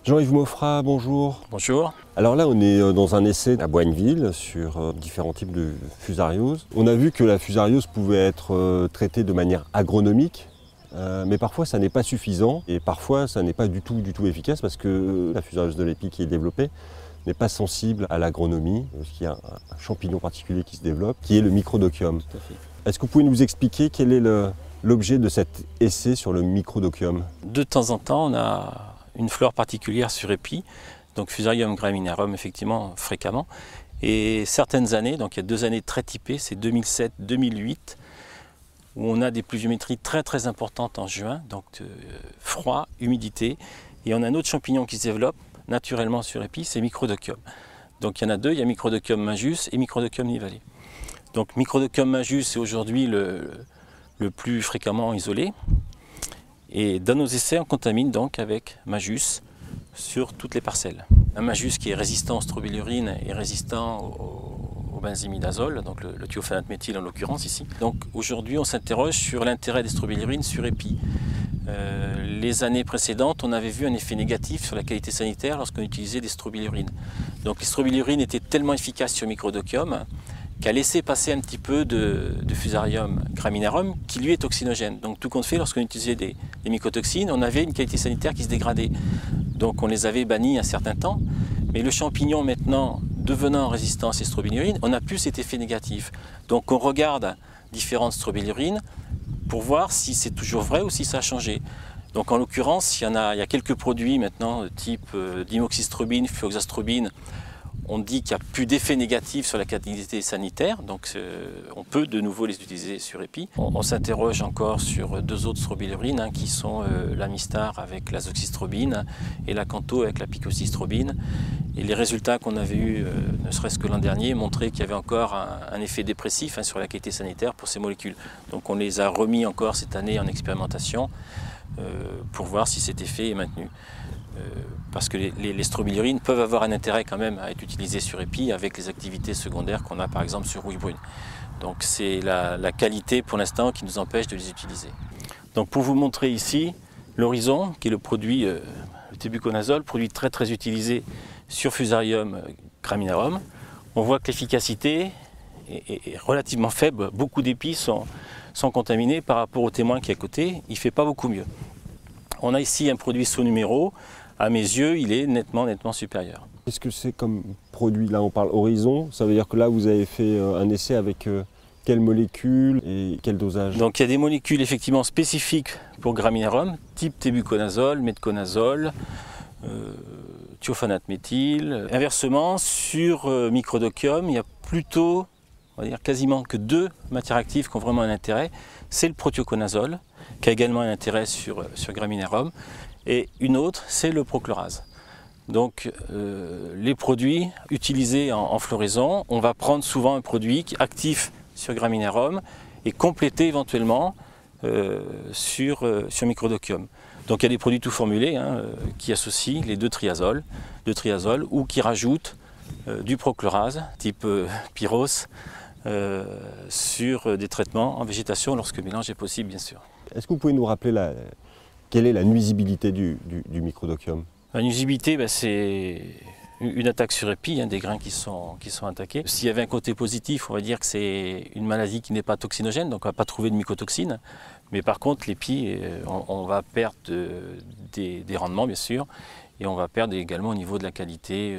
Jean-Yves Maufra, bonjour. Bonjour. Alors là, on est dans un essai à Boigneville sur différents types de fusariose. On a vu que la fusariose pouvait être traitée de manière agronomique, mais parfois ça n'est pas suffisant et parfois ça n'est pas du tout efficace parce que la fusariose de l'épi qui est développée n'est pas sensible à l'agronomie, parce qu'il y a un champignon particulier qui se développe, qui est le microdochium. Est-ce que vous pouvez nous expliquer quel est l'objet de cet essai sur le microdochium? De temps en temps, on a une flore particulière sur épi, donc Fusarium graminearum effectivement fréquemment. Et certaines années, donc il y a 2 années très typées, c'est 2007-2008, où on a des pluviométries très importantes en juin, donc froid, humidité. Et on a un autre champignon qui se développe naturellement sur épi, c'est Microdochium. Donc il y en a 2, il y a Microdochium majus et Microdochium nivalé. Donc Microdochium majus est aujourd'hui le plus fréquemment isolé. Et dans nos essais, on contamine donc avec Majus sur toutes les parcelles. Un Majus qui est résistant aux strobilurines et résistant au benzimidazole, donc le thiophanate méthyle en l'occurrence ici. Donc aujourd'hui, on s'interroge sur l'intérêt des strobilurines sur épi. Les années précédentes, on avait vu un effet négatif sur la qualité sanitaire lorsqu'on utilisait des strobilurines. Donc les strobilurines étaient tellement efficaces sur Microdochium qui a laissé passer un petit peu de Fusarium graminearum qui lui est toxinogène. Donc tout compte fait, lorsqu'on utilisait des mycotoxines, on avait une qualité sanitaire qui se dégradait. Donc on les avait bannis un certain temps, mais le champignon maintenant devenant résistant à ces strobilurines, on n'a plus cet effet négatif. Donc on regarde différentes strobilurines pour voir si c'est toujours vrai ou si ça a changé. Donc en l'occurrence, il y a quelques produits maintenant de type dimoxystrobine, fluoxastrobine. On dit qu'il n'y a plus d'effet négatif sur la qualité sanitaire, donc on peut de nouveau les utiliser sur épi. On s'interroge encore sur 2 autres strobilurines qui sont la Mistar avec l'azoxystrobine et la Canto avec la picocystrobine. Et les résultats qu'on avait eus, ne serait-ce que l'an dernier, montraient qu'il y avait encore un effet dépressif sur la qualité sanitaire pour ces molécules. Donc on les a remis encore cette année en expérimentation pour voir si cet effet est maintenu. Parce que les strobilurines peuvent avoir un intérêt quand même à être utilisées sur épi avec les activités secondaires qu'on a par exemple sur rouille brune. Donc c'est la qualité pour l'instant qui nous empêche de les utiliser. Donc pour vous montrer ici l'Horizon, qui est le produit, le tébuconazole, produit très utilisé sur Fusarium graminearum, on voit que l'efficacité est relativement faible. Beaucoup d'épis sont contaminés par rapport au témoin qui est à côté, il ne fait pas beaucoup mieux. On a ici un produit sous numéro. À mes yeux, il est nettement supérieur. Qu'est-ce que c'est comme produit? Là, on parle Horizon. Ça veut dire que là, vous avez fait un essai avec quelle molécule et quel dosage? Donc, il y a des molécules effectivement spécifiques pour graminearum, type tébuconazole, metconazole, thiophanate méthyle. Inversement, sur Microdochium, il y a plutôt, on va dire quasiment que 2 matières actives qui ont vraiment un intérêt. C'est le prothioconazole, qui a également un intérêt sur graminearum. Et une autre, c'est le prochlorase. Donc les produits utilisés en floraison, on va prendre souvent un produit qui est actif sur graminearum et compléter éventuellement sur Microdochium. Donc il y a des produits tout formulés qui associent les 2 triazoles ou qui rajoutent du prochlorase type pyros sur des traitements en végétation lorsque le mélange est possible bien sûr. Est-ce que vous pouvez nous rappeler quelle est la nuisibilité du microdochium? La nuisibilité, c'est une attaque sur épi, des grains qui sont attaqués. S'il y avait un côté positif, on va dire que c'est une maladie qui n'est pas toxinogène, donc on ne va pas trouver de mycotoxine. Mais par contre, l'épi, on va perdre des rendements, bien sûr, et on va perdre également au niveau de la qualité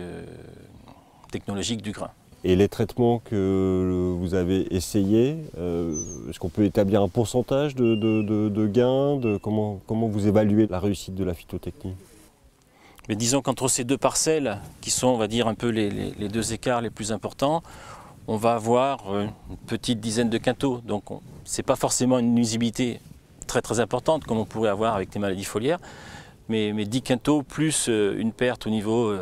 technologique du grain. Et les traitements que vous avez essayés, est-ce qu'on peut établir un pourcentage de gains? Comment vous évaluez la réussite de la phytotechnie? Mais disons qu'entre ces 2 parcelles, qui sont, on va dire, un peu les 2 écarts les plus importants, on va avoir une petite dizaine de quintaux. Donc ce n'est pas forcément une nuisibilité très importante comme on pourrait avoir avec les maladies foliaires, mais 10 quintaux plus une perte au niveau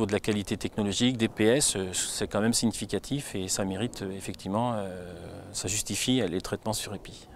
de la qualité technologique, des PS, c'est quand même significatif et ça mérite effectivement, ça justifie les traitements sur épi.